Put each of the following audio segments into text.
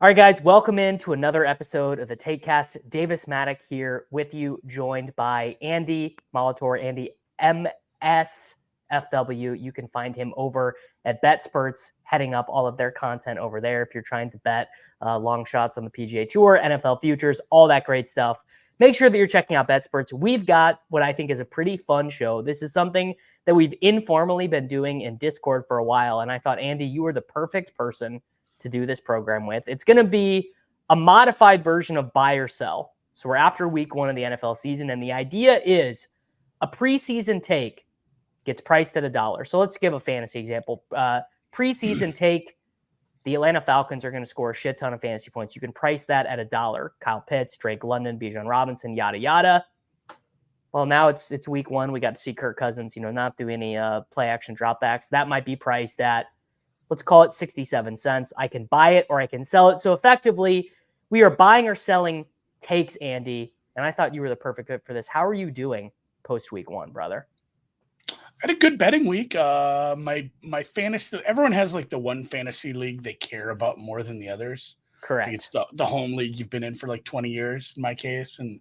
All right, guys, welcome in to another episode of the Taekcast. Davis Mattek here with you, joined by Andy Molitor, AndyMSFW. You can find him over at BETSPERTS, heading up all of their content over there if you're trying to bet long shots on the PGA Tour, NFL futures, all that great stuff. Make sure that you're checking out BETSPERTS. We've got what I think is a pretty fun show. This is something that we've informally been doing in Discord for a while, and I thought, Andy, you were the perfect person to do this program with. It's going to be a modified version of buy or sell. So we're after week 1 of the NFL season, and the idea is a preseason take gets priced at $1. So let's give a fantasy example. Preseason take, the Atlanta Falcons are going to score a shit ton of fantasy points. You can price that at $1. Kyle Pitts, Drake London, Bijan Robinson, yada, yada. Well, now it's week 1. We got to see Kirk Cousins, not do any play action dropbacks. That might be priced at, let's call it 67 cents. I can buy it or I can sell it. So effectively, we are buying or selling takes, Andy. And I thought you were the perfect fit for this. How are you doing post week 1, brother? I had a good betting week. My fantasy, everyone has like the one fantasy league they care about more than the others. Correct. It's the home league you've been in for like 20 years in my case. And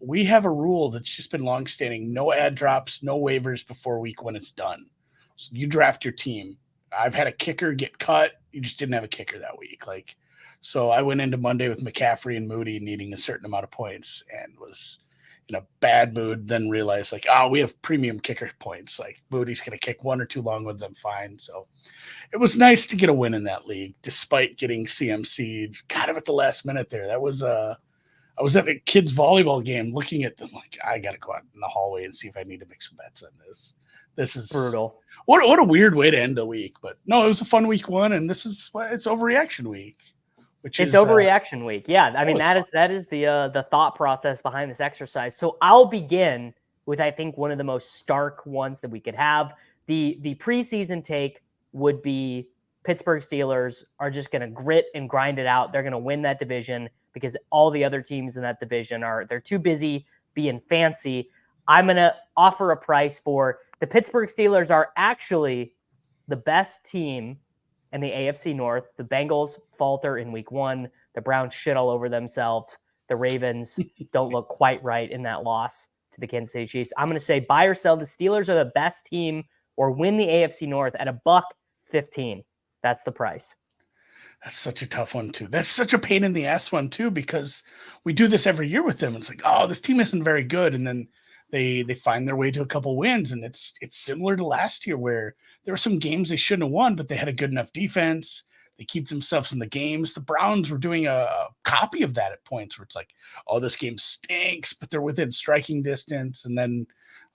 we have a rule that's just been longstanding. No ad drops, no waivers before week 1 it's done. So you draft your team. I've had a kicker get cut. You just didn't have a kicker that week. So I went into Monday with McCaffrey and Moody needing a certain amount of points and was in a bad mood. Then realized we have premium kicker points. Like Moody's going to kick 1 or 2 long ones. I'm fine. So it was nice to get a win in that league, despite getting CMC'd kind of at the last minute there. That was I was at a kids volleyball game looking at them like, I got to go out in the hallway and see if I need to make some bets on this. This is brutal. What a weird way to end a week, but no, it was a fun week 1, and this is it's overreaction week, it's overreaction week. Yeah, I mean that is the thought process behind this exercise. So I'll begin with I think one of the most stark ones that we could have. The preseason take would be Pittsburgh Steelers are just going to grit and grind it out. They're going to win that division because all the other teams in that division they're too busy being fancy. I'm going to offer a price for the Pittsburgh Steelers are actually the best team in the AFC North. The Bengals falter in week 1. The Browns shit all over themselves. The Ravens don't look quite right in that loss to the Kansas City Chiefs. I'm going to say buy or sell. The Steelers are the best team or win the AFC North at $1.15. That's the price. That's such a tough one, too. That's such a pain in the ass one, too, because we do this every year with them. It's like, oh, this team isn't very good. And then they find their way to a couple wins, and it's similar to last year where there were some games they shouldn't have won, but they had a good enough defense. They keep themselves in the games. The Browns were doing a copy of that at points where it's like, oh, this game stinks, but they're within striking distance, and then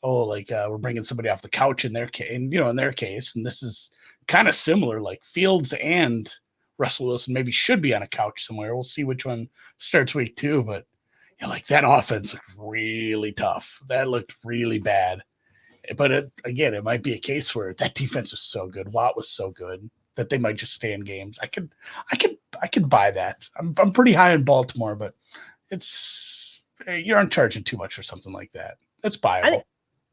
we're bringing somebody off the couch in their case, in their case, and this is kind of similar. Like Fields and Russell Wilson maybe should be on a couch somewhere. We'll see which one starts week 2, but. That offense looked really tough. That looked really bad. But it might be a case where that defense was so good. Watt was so good that they might just stay in games. I could buy that. I'm pretty high in Baltimore, but you aren't charging too much or something like that. It's buyable.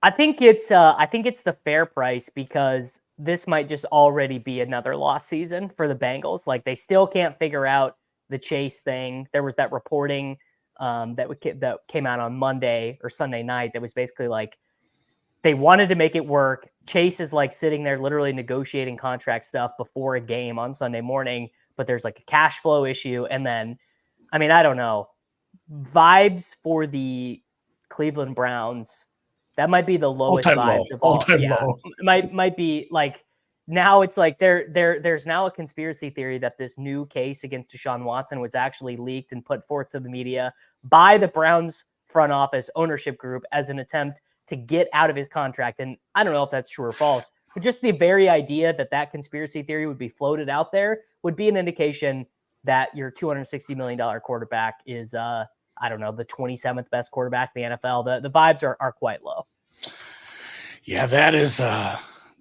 I think it's the fair price because this might just already be another lost season for the Bengals. Like they still can't figure out the Chase thing. There was that reporting that came out on Monday or Sunday night that was basically like they wanted to make it work. Chase is like sitting there literally negotiating contract stuff before a game on Sunday morning, but there's like a cash flow issue. And then, I mean, I don't know, vibes for the Cleveland Browns, that might be the lowest vibes of all. Yeah, might be like, now it's like there's now a conspiracy theory that this new case against Deshaun Watson was actually leaked and put forth to the media by the Browns front office ownership group as an attempt to get out of his contract. And I don't know if that's true or false, but just the very idea that conspiracy theory would be floated out there would be an indication that your $260 million quarterback is, the 27th best quarterback in the NFL. The vibes are quite low. Yeah, that is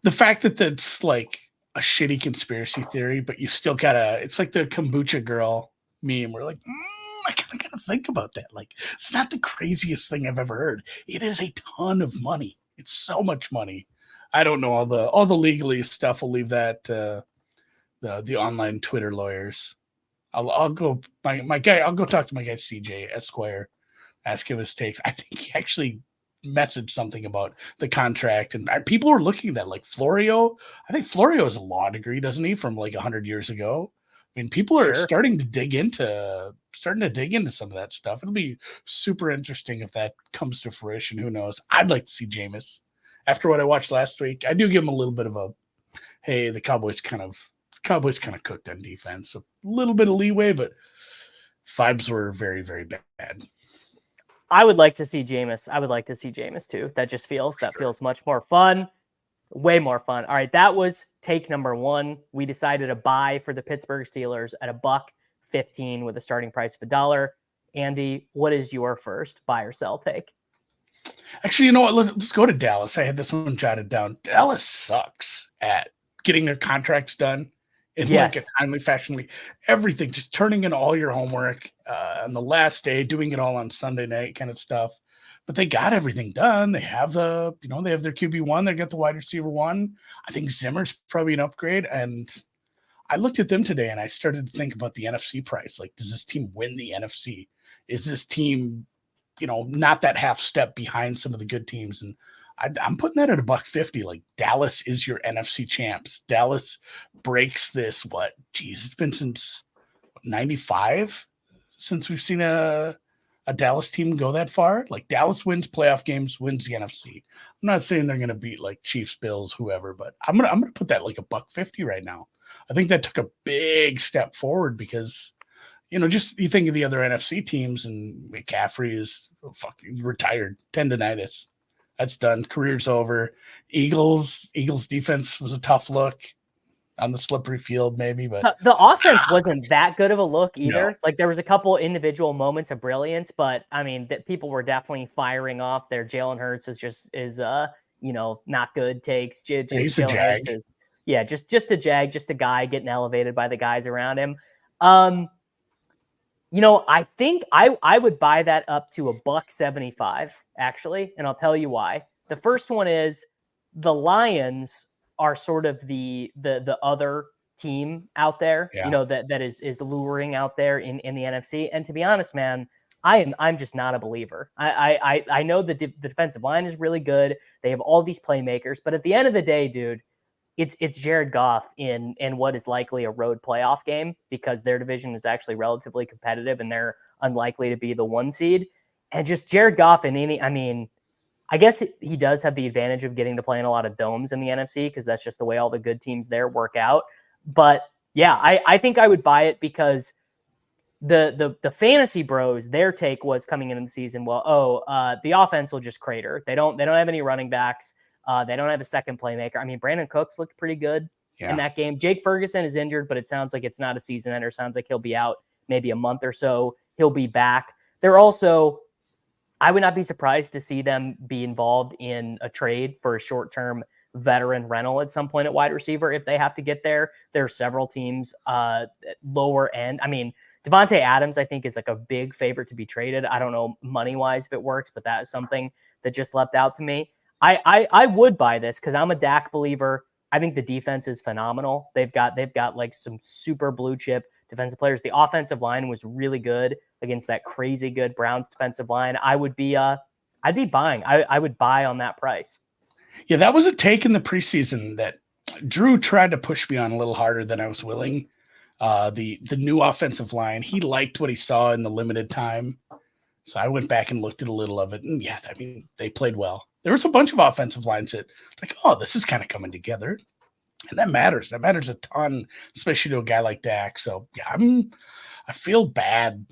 the fact that that's like a shitty conspiracy theory, but you still it's like the kombucha girl meme. We're like, I kind of got to think about that. Like, it's not the craziest thing I've ever heard. It is a ton of money. It's so much money. I don't know all the legalese stuff. We'll leave that to the online Twitter lawyers. I'll go my guy. I'll go talk to my guy CJ Esquire, ask him his takes. I think he actually messaged something about the contract, and people are looking at that like Florio. I think Florio has a law degree, doesn't he, from like 100 years ago? I mean, people are Sure. starting to dig into some of that stuff. It'll be super interesting if that comes to fruition. Who knows? I'd like to see Jameis. After what I watched last week, I do give him a little bit of a hey, the Cowboys kind of cooked on defense. A little bit of leeway, but vibes were very, very bad. I would like to see Jameis. I would like to see Jameis too. That just feels much more fun. Way more fun. All right, that was take number one. We decided to buy for the Pittsburgh Steelers at $1.15 with a starting price of $1. Andy, what is your first buy or sell take? Actually, you know what? Let's go to Dallas. I had this one jotted down. Dallas sucks at getting their contracts done in like a Yes. timely fashion. Like everything, just turning in all your homework on the last day, doing it all on Sunday night, kind of stuff. But they got everything done. They have they have their QB1. They got the wide receiver one. I think Zimmer's probably an upgrade. And I looked at them today and I started to think about the NFC price. Like, does this team win the NFC? Is this team not that half step behind some of the good teams? And I'm putting that at $1.50. Like Dallas is your NFC champs. Dallas breaks this. What? Geez, it's been since '95 since we've seen a Dallas team go that far. Like Dallas wins playoff games, wins the NFC. I'm not saying they're going to beat like Chiefs, Bills, whoever, but I'm gonna put that like $1.50 right now. I think that took a big step forward because just you think of the other NFC teams, and McCaffrey is fucking retired, tendonitis. That's done. Career's over. Eagles defense was a tough look on the slippery field, maybe, but The offense wasn't that good of a look no, either. Like there was a couple individual moments of brilliance, but I mean that people were definitely firing off there. Jalen Hurts is not good takes. he's a Jalen jag. Hurts is just a jag, just a guy getting elevated by the guys around him. Um, I think I would buy that up to $1.75 actually, and I'll tell you why. The first one is the Lions are sort of the other team out there, Yeah. that is luring out there in the NFC. And to be honest, man, I'm just not a believer. I know the defensive line is really good. They have all these playmakers, but at the end of the day, dude, it's Jared Goff in what is likely a road playoff game because their division is actually relatively competitive and they're unlikely to be the one seed. And just Jared Goff I guess he does have the advantage of getting to play in a lot of domes in the NFC because that's just the way all the good teams there work out. But yeah, I think I would buy it because the fantasy bros, their take was coming into the season, the offense will just crater. They don't have any running backs. They don't have a second playmaker. I mean, Brandon Cooks looked pretty good in Yeah. that game. Jake Ferguson is injured, but it sounds like it's not a season ender. Sounds like he'll be out maybe a month or so. He'll be back. I would not be surprised to see them be involved in a trade for a short-term veteran rental at some point at wide receiver if they have to get there. There are several teams lower end. I mean, Devontae Adams, I think, is like a big favorite to be traded. I don't know money-wise if it works, but that is something that just leapt out to me. I would buy this because I'm a Dak believer. I think the defense is phenomenal. They've got like some super blue chip defensive players. The offensive line was really good against that crazy good Browns defensive line. I'd be buying. I would buy on that price. Yeah, that was a take in the preseason that Drew tried to push me on a little harder than I was willing. The new offensive line, he liked what he saw in the limited time. So I went back and looked at a little of it, and yeah, I mean, they played well. There was a bunch of offensive lines that, like, oh, this is kind of coming together, and that matters. That matters a ton, especially to a guy like Dak. So yeah, I feel bad,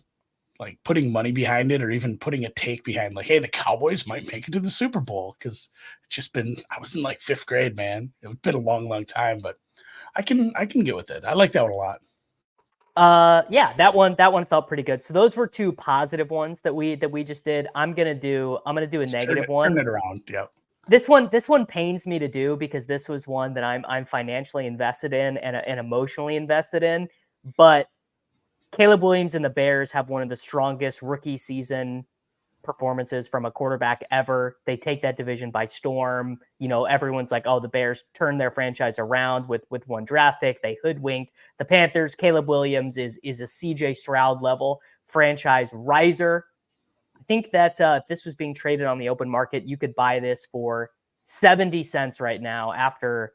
like putting money behind it, or even putting a take behind, like, hey, the Cowboys might make it to the Super Bowl because it's just been. I was in like fifth grade, man. It's been a long, long time, but I can get with it. I like that one a lot. Yeah, that one felt pretty good. So those were two positive ones that we just did. I'm gonna do a negative one. Turn it around. Yep. This one pains me to do because this was one that I'm financially invested in and emotionally invested in. But Caleb Williams and the Bears have one of the strongest rookie season performances from a quarterback ever. They take that division by storm. You know, everyone's like, oh, the Bears turned their franchise around with one draft pick. They hoodwinked the Panthers. Caleb Williams is a CJ Stroud level franchise riser. I think that if this was being traded on the open market, you could buy this for 70 cents right now after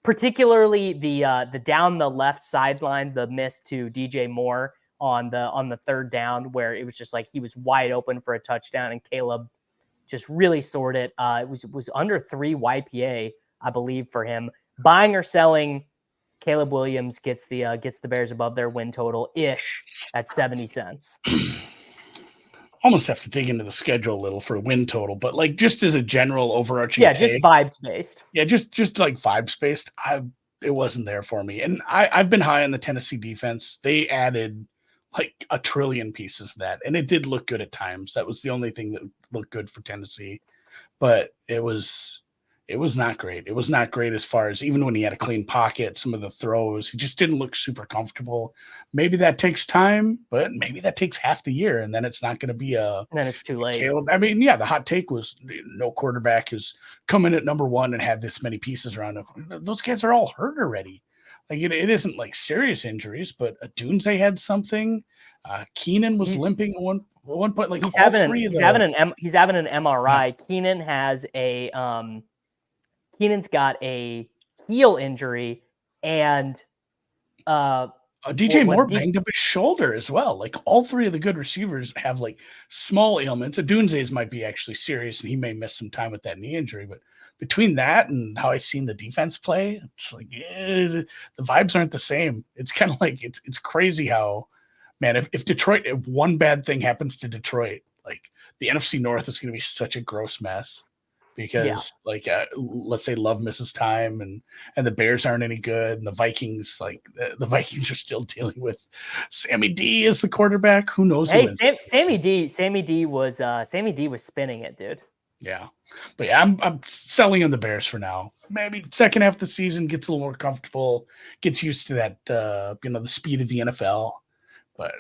particularly the down the left sideline, the miss to DJ Moore on the third down, where it was just like he was wide open for a touchdown and Caleb just really soared it. It was under 3 YPA, I believe, for him. Buying or selling, Caleb Williams gets the Bears above their win total ish at 70 cents. Almost have to dig into the schedule a little for a win total, but like just as a general overarching just vibes based. Yeah, just like vibes based. It wasn't there for me. And I've been high on the Tennessee defense. They added like a trillion pieces of that, and it did look good at times. That was the only thing that looked good for Tennessee, but it was not great. It was not great as far as even when he had a clean pocket, some of the throws, he just didn't look super comfortable. Maybe that takes time, but maybe that takes half the year, and then it's not going to be then it's too late. Caleb. I mean, yeah, the hot take was no quarterback has come in at number 1 and had this many pieces around him. Those guys are all hurt already. Like it isn't like serious injuries, but Dunze had something. Keenan was limping at one point. Like he's having an MRI. Yeah. Keenan has Keenan's got a heel injury, and DJ Moore banged up his shoulder as well. Like all 3 of the good receivers have like small ailments. Dunze's might be actually serious, and he may miss some time with that knee injury. But between that and how I've seen the defense play, it's like the vibes aren't the same. It's kind of like it's crazy how, man, if Detroit, if one bad thing happens to Detroit, like the NFC North is going to be such a gross mess. Because let's say Love misses time and the Bears aren't any good, and the Vikings the Vikings are still dealing with Sammy D as the quarterback. Who knows? Hey, Sammy D was spinning it, dude. Yeah, but yeah, I'm selling on the Bears for now. Maybe second half of the season gets a little more comfortable, gets used to that the speed of the NFL, but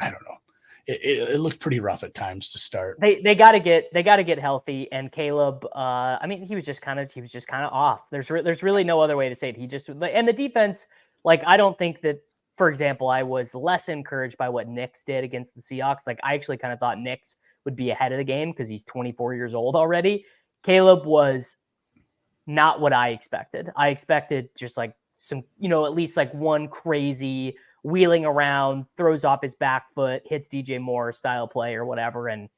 I don't know. It looked pretty rough at times to start. They got to get healthy, and Caleb. I mean, he was just kind of off. There's really no other way to say it. He just, and the defense. Like, I don't think that, for example, I was less encouraged by what Nix did against the Seahawks. Like, I actually kind of thought Nix would be ahead of the game because he's 24 years old already. Caleb was not what I expected. I expected just like some, at least like one crazy wheeling around, throws off his back foot, hits DJ Moore style play or whatever. And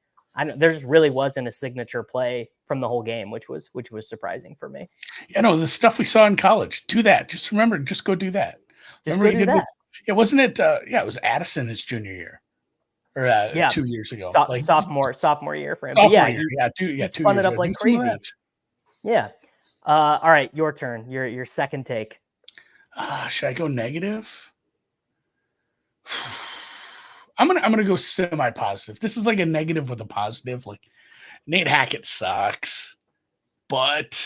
there just really wasn't a signature play from the whole game, which was surprising for me. The stuff we saw in college, do that. Just remember, just go do that. Just go do that. Wasn't it? It was Addison his junior year. Or 2 years ago. Sophomore year for him. He spun it up like crazy. Yeah. All right, your turn. Your second take. Should I go negative? I'm gonna go semi-positive. This is like a negative with a positive. Like Nate Hackett sucks, but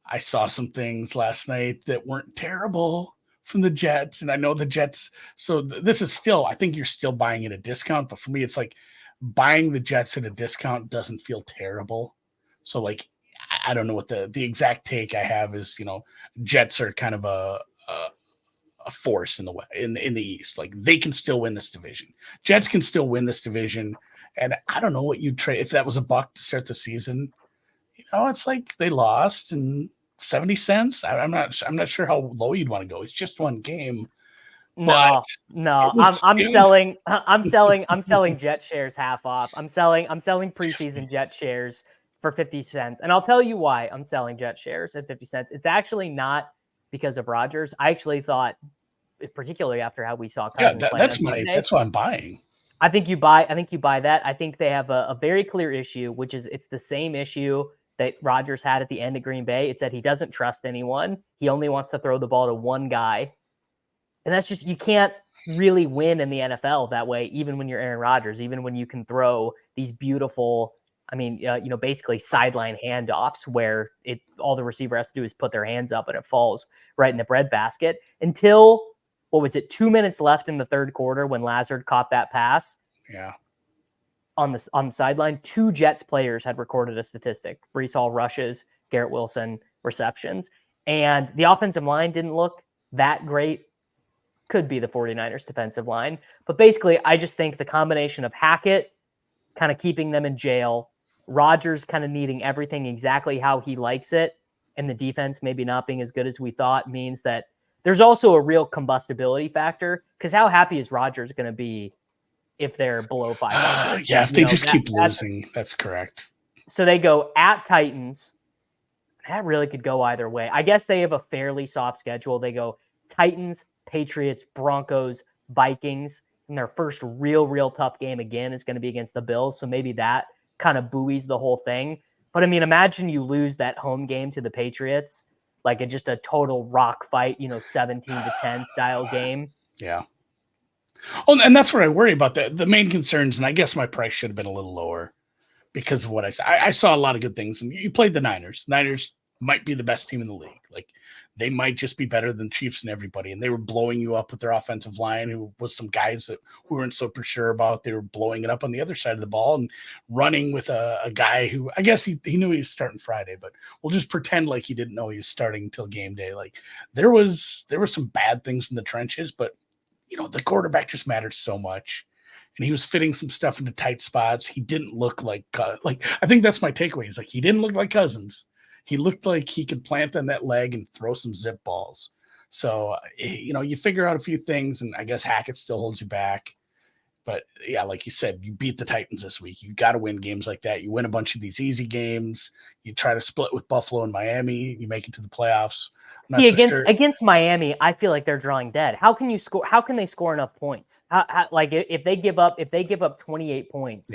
I saw some things last night that weren't terrible from the Jets, and I know the Jets. So this is still, I think you're still buying at a discount, but for me, it's like buying the Jets at a discount doesn't feel terrible. So like, I don't know what the exact take I have is. Jets are kind of a force in the East. Like they can still win this division. Jets can still win this division. And I don't know what you'd trade if that was a buck to start the season. It's like they lost and 70 cents. I'm not sure how low you'd want to go. It's just one game. No. I'm selling Jet shares half off. I'm selling preseason Jet shares for 50 cents. And I'll tell you why I'm selling Jet shares at 50 cents. It's actually not because of Rodgers. I actually thought, particularly after how we saw Cousins play on Sunday, that's what I'm buying. I think you buy that. I think they have a very clear issue, which is it's the same issue that Rodgers had at the end of Green Bay. It said he doesn't trust anyone. He only wants to throw the ball to one guy. And that's just, you can't really win in the NFL that way, even when you're Aaron Rodgers, even when you can throw these beautiful, basically sideline handoffs where all the receiver has to do is put their hands up and it falls right in the breadbasket until, 2 minutes left in the third quarter when Lazard caught that pass. Yeah. on the sideline, 2 Jets players had recorded a statistic: Breece Hall rushes, Garrett Wilson receptions. And the offensive line didn't look that great. Could be the 49ers defensive line. But basically, I just think the combination of Hackett kind of keeping them in jail, Rodgers kind of needing everything exactly how he likes it, and the defense maybe not being as good as we thought means that there's also a real combustibility factor, because how happy is Rodgers going to be if they're below 500? Yeah, if they just keep losing, that's correct. So they go at Titans. That really could go either way. I guess they have a fairly soft schedule. They go Titans, Patriots, Broncos, Vikings, and their first real tough game again is going to be against the Bills. So maybe that kind of buoys the whole thing. But I mean, imagine you lose that home game to the Patriots, like just a total rock fight, 17-10 style game. Yeah. Oh, and that's what I worry about. The main concerns, and I guess my price should have been a little lower because of what I saw. I saw a lot of good things, and you played the Niners. Niners might be the best team in the league. Like, they might just be better than Chiefs and everybody, and they were blowing you up with their offensive line, who was some guys that we weren't so for sure about. They were blowing it up on the other side of the ball and running with a guy who, I guess he knew he was starting Friday, but we'll just pretend like he didn't know he was starting until game day. Like, there were some bad things in the trenches, but the quarterback just matters so much. And he was fitting some stuff into tight spots. He didn't look like I think that's my takeaway. He's like, he didn't look like Cousins. He looked like he could plant on that leg and throw some zip balls. So, you figure out a few things, and I guess Hackett still holds you back. But yeah, like you said, you beat the Titans this week. You got to win games like that. You win a bunch of these easy games. You try to split with Buffalo and Miami. You make it to the playoffs. See, against Miami, I feel like they're drawing dead. How can you score? How can they score enough points? Like if they give up 28 points,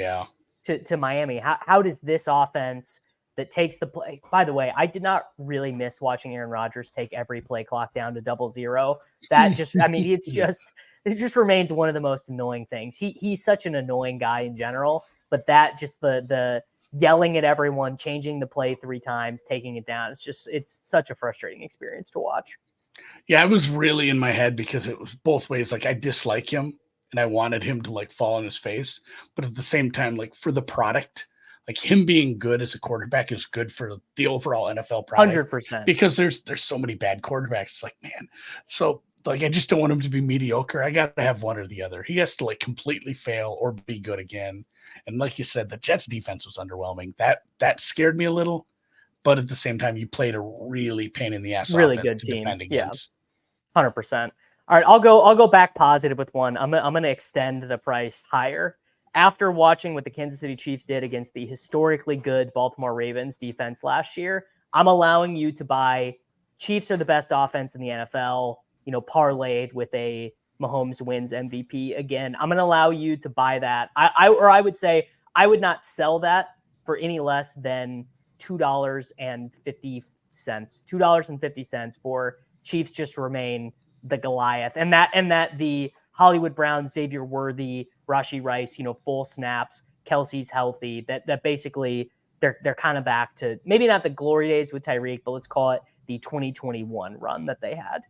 to Miami, how does this offense that takes the play? By the way, I did not really miss watching Aaron Rodgers take every play clock down to 0-0. That just, I mean, it just remains one of the most annoying things. He's such an annoying guy in general, but that just the yelling at everyone, changing the play 3 times, taking it down. It's such a frustrating experience to watch. Yeah, I was really in my head because it was both ways. Like, I dislike him and I wanted him to fall on his face, but at the same time, for the product, him being good as a quarterback is good for the overall NFL product. 100%. Because there's so many bad quarterbacks. It's like, man, so I just don't want him to be mediocre. I got to have one or the other. He has to completely fail or be good again. And like you said, the Jets defense was underwhelming. That scared me a little, but at the same time, you played a really pain in the ass, really good team. Yeah, 100%. All right, I'll go back positive with one. I'm gonna extend the price higher. After watching what the Kansas City Chiefs did against the historically good Baltimore Ravens defense last year, I'm allowing you to buy Chiefs are the best offense in the NFL, parlayed with a Mahomes wins MVP again. I'm going to allow you to buy that. I would say I would not sell that for any less than $2.50. $2.50 for Chiefs just remain the Goliath. And that the Hollywood Brown, Xavier Worthy, Rashee Rice, full snaps, Kelsey's healthy, that basically they're kind of back to maybe not the glory days with Tyreek, but let's call it the 2021 run that they had.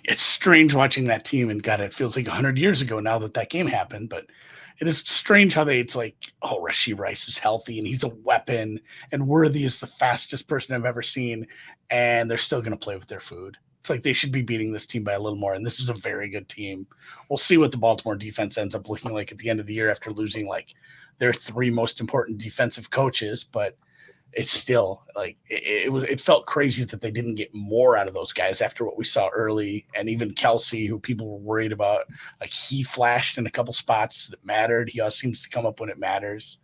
It's strange watching that team, and God, it feels like 100 years ago now that game happened, but it is strange how it's like, oh, Rashee Rice is healthy and he's a weapon, and Worthy is the fastest person I've ever seen, and they're still going to play with their food. It's like they should be beating this team by a little more, and this is a very good team. We'll see what the Baltimore defense ends up looking like at the end of the year after losing their 3 most important defensive coaches, but it's still it felt crazy that they didn't get more out of those guys after what we saw early. And even Kelsey, who people were worried about, he flashed in a couple spots that mattered. He always seems to come up when it matters.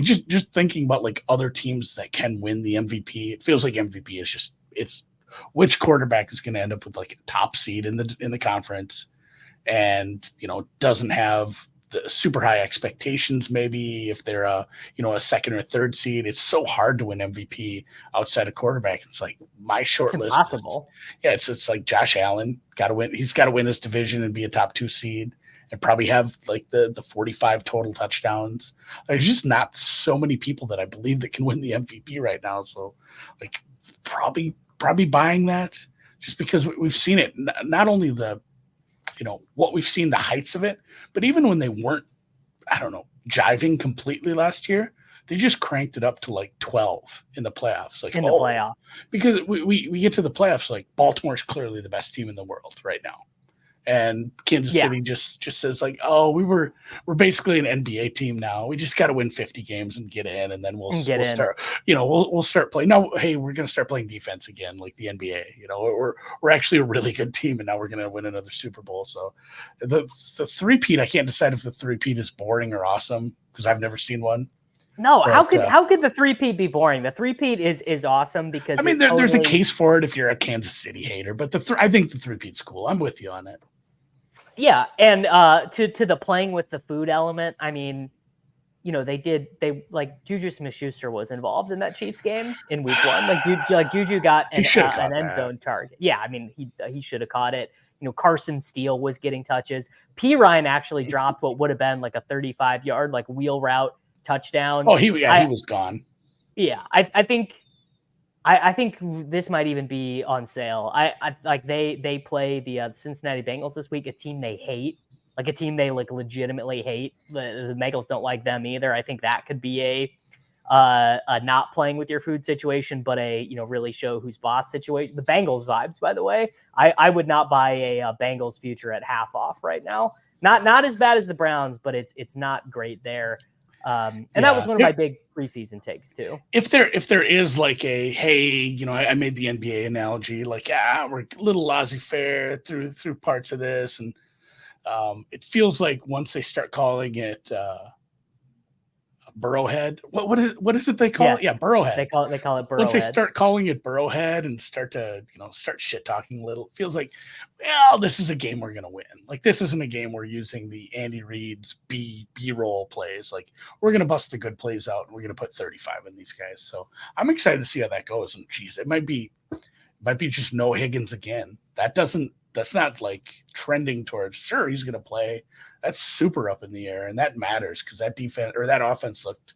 Just thinking about other teams that can win the MVP, it feels like MVP is it's which quarterback is going to end up with a top seed in the conference, and doesn't have the super high expectations. Maybe if they're a second or third seed, it's so hard to win MVP outside of quarterback. It's my short list. Impossible. It's like Josh Allen got to win. He's got to win his division and be a top 2 seed and probably have the 45 total touchdowns. There's just not so many people that I believe that can win the MVP right now. So probably buying that just because we've seen it. Not only what we've seen, the heights of it, but even when they weren't, I don't know, jiving completely last year. They just cranked it up to like 12 in the playoffs. Like, in the playoffs. because we get to the playoffs, like Baltimore's clearly the best team in the world right now. And Kansas City just says like, oh, we're basically an NBA team now. We just got to win 50 games and get in, and then we'll start. We'll start playing. Now, hey, we're gonna start playing defense again, like the NBA. We're actually a really good team, and now we're gonna win another Super Bowl. So, the three-peat, I can't decide if the three-peat is boring or awesome because I've never seen one. No, but, how could the three-peat be boring? The three-peat is awesome because there's a case for it if you're a Kansas City hater, but I think the three-peat's cool. I'm with you on it. Yeah, and to the playing with the food element, I mean, they like Juju Smith-Schuster was involved in that Chiefs game in week 1. Like Juju got an end zone target. Yeah, I mean he should have caught it. Carson Steele was getting touches. P. Ryan actually dropped what would have been like a 35-yard like wheel route touchdown. Oh, he was gone. Yeah, I think this might even be on sale. I like they play the Cincinnati Bengals this week, a team they hate, like a team they like legitimately hate. The Bengals don't like them either. I think that could be a not playing with your food situation, but a really show who's boss situation. The Bengals vibes, by the way. I would not buy a Bengals future at half off right now. Not as bad as the Browns, but it's not great there. That was one of my big preseason takes too. If there is like a, hey, I made the NBA analogy, like, we're a little laissez-faire through parts of this. And it feels like once they start calling it Burrowhead, what is it they call it? Yeah, Burrowhead. They call it Burrowhead. Once they start calling it Burrowhead and start to, start shit talking a little, it feels like, well, this is a game we're gonna win. Like, this isn't a game we're using the Andy Reid's B-roll plays. Like, we're gonna bust the good plays out and we're gonna put 35 in these guys. So I'm excited to see how that goes. And geez, it might be just no Higgins again. That's not like trending towards, sure, he's gonna play. That's super up in the air, and that matters because that defense or that offense looked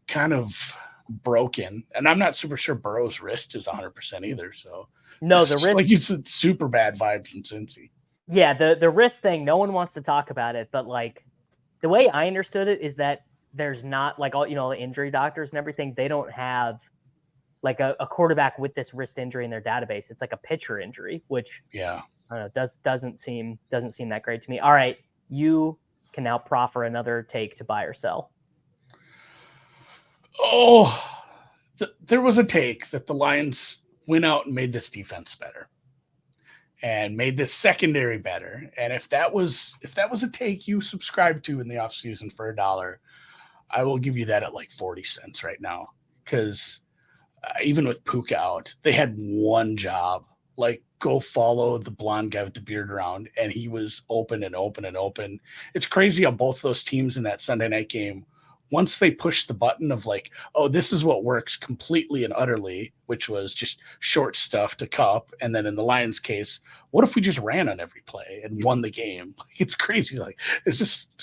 kind of broken. And I'm not super sure Burrow's wrist is 100% either. So no, the wrist, like you said, super bad vibes in Cincy. Yeah, the wrist thing, no one wants to talk about it, but like the way I understood it is that there's not like all the injury doctors and everything. They don't have like a quarterback with this wrist injury in their database. It's like a pitcher injury, which I don't know, doesn't seem that great to me. All right, you can now proffer another take to buy or sell. Oh, there was a take that the Lions went out and made this defense better and made this secondary better. And if that was a take you subscribed to in the offseason for $1, I will give you that at like 40 cents right now. Because even with Puka out, they had one job, like go follow the blonde guy with the beard around, and he was open and open and open. It's crazy how both those teams in that Sunday night game, once they pushed the button of like, oh, this is what works completely and utterly, which was just short stuff to Cup. And then in the Lions case, what if we just ran on every play and won the game? It's crazy. Like,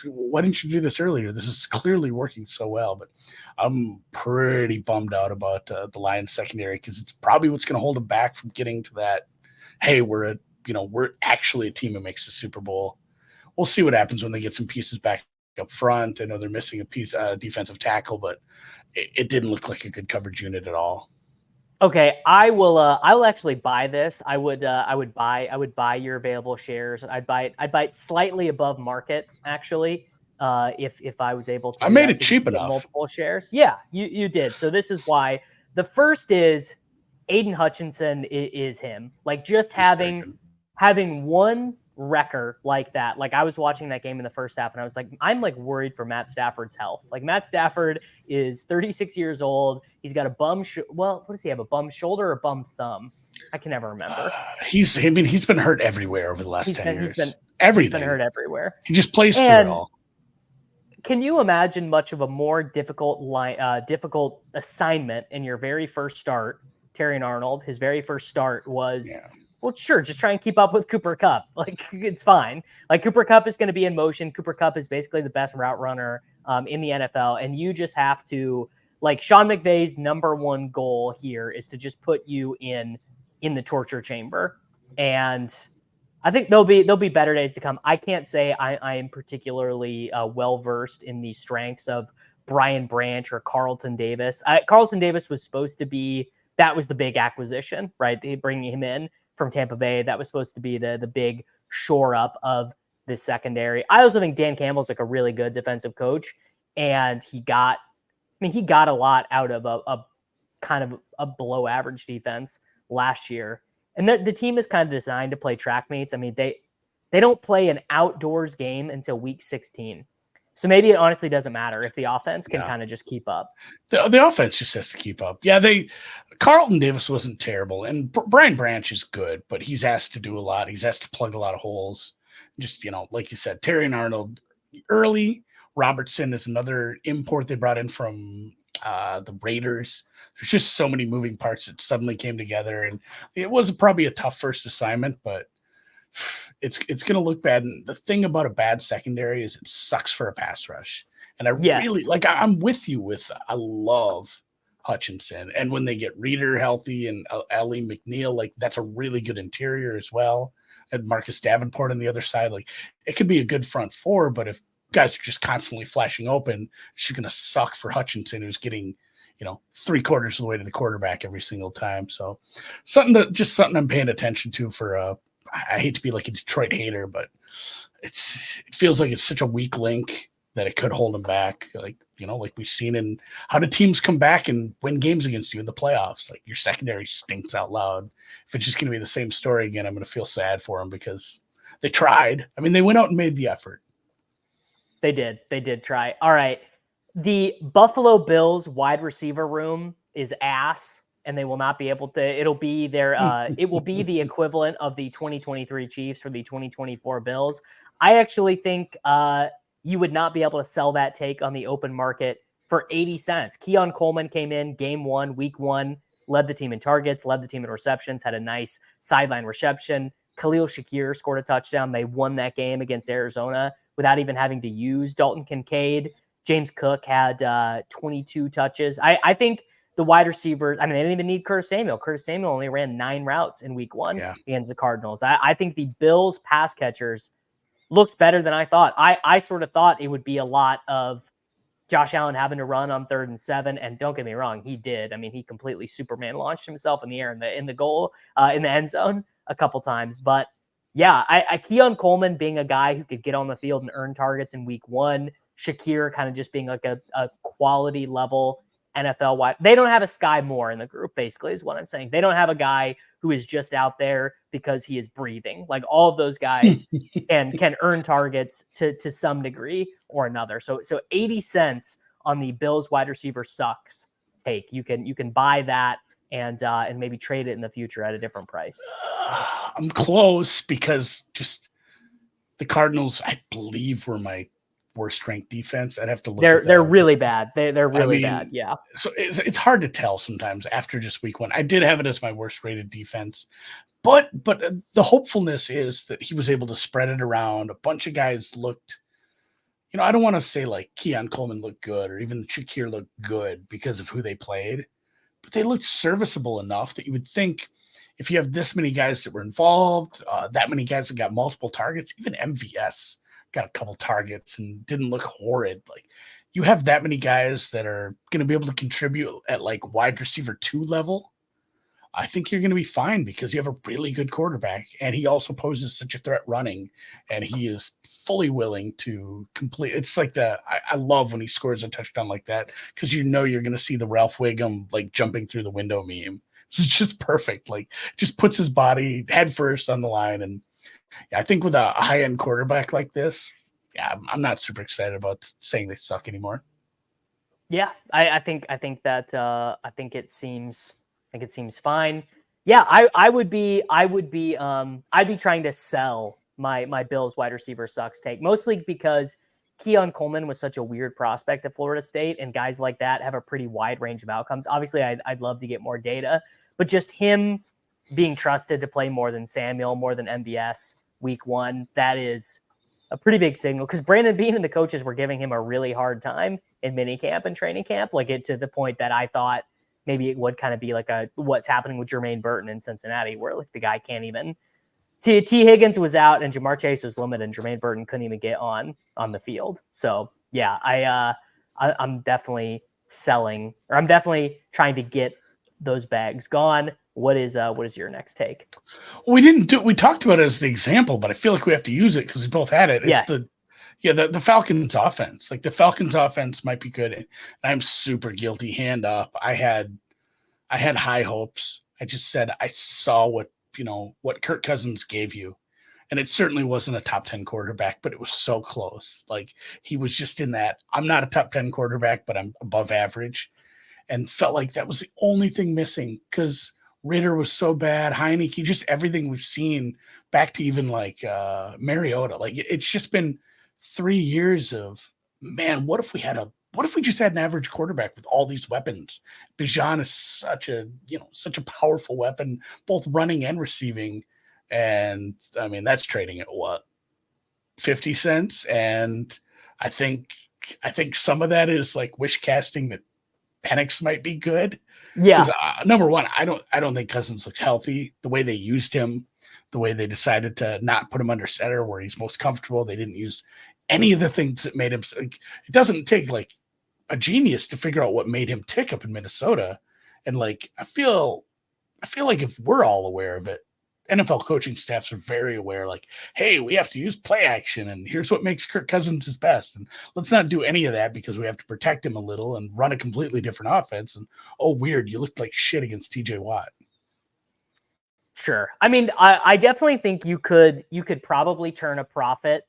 why didn't you do this earlier? This is clearly working so well. But I'm pretty bummed out about the Lions secondary because it's probably what's going to hold them back from getting to that. Hey, we're actually a team that makes the Super Bowl. We'll see what happens when they get some pieces back up front. I know they're missing a piece, defensive tackle, but it didn't look like a good coverage unit at all. Okay, I will actually buy this. I would buy your available shares. I'd buy it slightly above market actually. If I was able to, I made it cheap enough. Multiple shares. Yeah, you did. So this is why. The first is Aiden Hutchinson is him. Like just having one wrecker like that. Like I was watching that game in the first half and I was like, I'm like worried for Matt Stafford's health. Like Matt Stafford is 36 years old. He's got a bum. What does he have? A bum shoulder or bum thumb? I can never remember. He's been hurt everywhere over the last 10 years. He's been hurt everywhere. He just plays through it all. Can you imagine much of a more difficult assignment in your very first start? Terry Arnold, his very first start was, well, sure, just try and keep up with Cooper Kupp. Like, it's fine. Like, Cooper Kupp is going to be in motion. Cooper Kupp is basically the best route runner in the NFL. And you just have to, like, Sean McVay's number one goal here is to just put you in the torture chamber. And I think there'll be better days to come. I can't say I am particularly well versed in the strengths of Brian Branch or Carlton Davis. Carlton Davis was supposed to be, that was the big acquisition, right? They bringing him in from Tampa Bay. That was supposed to be the big shore up of this secondary. I also think Dan Campbell's like a really good defensive coach, and he got a lot out of a kind of a below average defense last year. And the team is kind of designed to play track meets. I mean, they don't play an outdoors game until week 16. So maybe it honestly doesn't matter if the offense can kind of just keep up. The offense just has to keep up. Yeah, Carlton Davis wasn't terrible, and Brian Branch is good, but he's asked to do a lot. He's asked to plug a lot of holes. Just, like you said, Terry and Arnold early. Robertson is another import they brought in from the Raiders. There's just so many moving parts that suddenly came together, and it was probably a tough first assignment, but it's going to look bad. And the thing about a bad secondary is it sucks for a pass rush. And really I'm with you I love Hutchinson. And when they get Reeder healthy and Ellie McNeil, like that's a really good interior as well. And Marcus Davenport on the other side, like it could be a good front four, but if guys are just constantly flashing open, it's going to suck for Hutchinson, who's getting, 3/4 of the way to the quarterback every single time. So something I'm paying attention to for, I hate to be like a Detroit hater, but it feels like it's such a weak link that it could hold them back. Like, like we've seen in how do teams come back and win games against you in the playoffs? Like your secondary stinks out loud. If it's just going to be the same story again, I'm going to feel sad for them because they tried. I mean, they went out and made the effort. They did try. All right. The Buffalo Bills wide receiver room is ass, and they will not be able to. It'll be it will be the equivalent of the 2023 Chiefs for the 2024 Bills. I actually think you would not be able to sell that take on the open market for 80 cents. Keon Coleman came in week one, led the team in targets, led the team in receptions, had a nice sideline reception. Khalil Shakir scored a touchdown. They won that game against Arizona without even having to use Dalton Kincaid. James Cook had 22 touches. I think the wide receivers, they didn't even need Curtis Samuel. Curtis Samuel only ran 9 routes in week one against the Cardinals. I think the Bills pass catchers looked better than I thought. I sort of thought it would be a lot of Josh Allen having to run on 3rd and 7. And don't get me wrong, he did. I mean, he completely Superman launched himself in the air in the goal, in the end zone a couple times. But yeah, Keon Coleman being a guy who could get on the field and earn targets in week one, Shakir kind of just being like a quality level NFL wide. They don't have a Sky Moore in the group, basically, is what I'm saying. They don't have a guy who is just out there because he is breathing. Like all of those guys can earn targets to some degree or another. So 80 cents on the Bills wide receiver sucks take. You can buy that and maybe trade it in the future at a different price. I'm close because just the Cardinals, I believe, were my worst ranked defense. I'd have to look. They're really bad. They're really bad. Yeah. So it's hard to tell sometimes after just week one. I did have it as my worst rated defense, but the hopefulness is that he was able to spread it around. A bunch of guys looked, I don't want to say like Keon Coleman looked good or even Shakir looked good because of who they played, but they looked serviceable enough that you would think if you have this many guys that were involved, that many guys that got multiple targets, even MVS got a couple targets and didn't look horrid. Like you have that many guys that are going to be able to contribute at like wide receiver 2 level. I think you're going to be fine because you have a really good quarterback and he also poses such a threat running and he is fully willing to complete. It's like I love when he scores a touchdown like that because you're going to see the Ralph Wiggum like jumping through the window meme. It's just perfect. Like just puts his body head first on the line. And I think with a high-end quarterback like this, I'm not super excited about saying they suck anymore. Yeah, I think it seems fine. Yeah, I'd be trying to sell my Bills wide receiver sucks take, mostly because Keon Coleman was such a weird prospect at Florida State, and guys like that have a pretty wide range of outcomes. Obviously, I'd love to get more data, but just him being trusted to play more than Samuel, more than MVS week one, that is a pretty big signal because Brandon Beane and the coaches were giving him a really hard time in minicamp and training camp, like it to the point that I thought maybe it would kind of be like what's happening with Jermaine Burton in Cincinnati, where like the guy can't even T Higgins was out and Jamar Chase was limited and Jermaine Burton couldn't even get on the field. So yeah, I'm definitely selling, or I'm definitely trying to get those bags gone. What is your next take? We talked about it as the example, but I feel like we have to use it because we both had it. It's Yes. the Falcons offense. Like the Falcons offense might be good. And I'm super guilty, hand up. I had high hopes. I just said I saw what Kirk Cousins gave you. And it certainly wasn't a top 10 quarterback, but it was so close. Like he was just in that, I'm not a top 10 quarterback, but I'm above average. And felt like that was the only thing missing because Ritter was so bad, Heineke, just everything we've seen, back to even like Mariota. Like it's just been 3 years of, man, what if we just had an average quarterback with all these weapons? Bijan is such a powerful weapon, both running and receiving. And I mean, that's trading at what, 50 cents? And I think some of that is like wish casting that Penix might be good. Yeah. Number one, I don't think Cousins looks healthy. The way they used him, the way they decided to not put him under center where he's most comfortable, they didn't use any of the things that made him. Like, it doesn't take like a genius to figure out what made him tick up in Minnesota. And like, I feel like if we're all aware of it, NFL coaching staffs are very aware, like, hey, we have to use play action, and here's what makes Kirk Cousins his best. And let's not do any of that because we have to protect him a little and run a completely different offense. And oh, weird, you looked like shit against TJ Watt. Sure. I mean, I definitely think you could probably turn a profit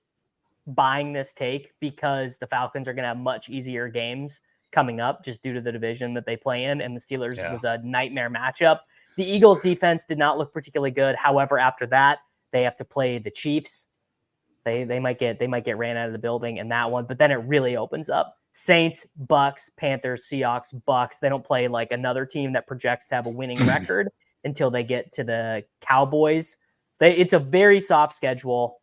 buying this take because the Falcons are going to have much easier games coming up just due to the division that they play in, and the Steelers was a nightmare matchup. The Eagles defense did not look particularly good. However, after that, they have to play the Chiefs. They might get ran out of the building in that one, but then it really opens up. Saints, Bucks, Panthers, Seahawks, Bucks. They don't play like another team that projects to have a winning record until they get to the Cowboys. It's a very soft schedule.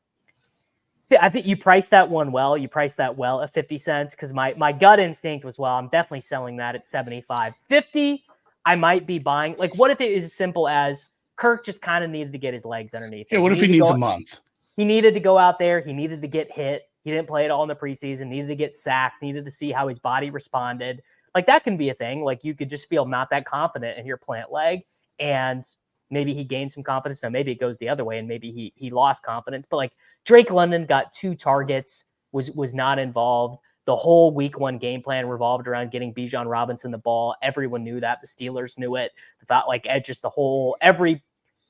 I think you priced that one well. You priced that well at 50 cents because my gut instinct was, well, I'm definitely selling that at 75. 50, I might be buying. Like, what if it is as simple as Kirk just kind of needed to get his legs underneath him? Yeah, what if he needs a month? He needed to go out there. He needed to get hit. He didn't play at all in the preseason. Needed to get sacked. Needed to see how his body responded. Like, that can be a thing. Like, you could just feel not that confident in your plant leg, and maybe he gained some confidence. Now, maybe it goes the other way, and maybe he lost confidence. But, like, Drake London got 2 targets, was not involved. The whole week 1 game plan revolved around getting Bijan Robinson the ball. Everyone knew that. The Steelers knew it. Felt like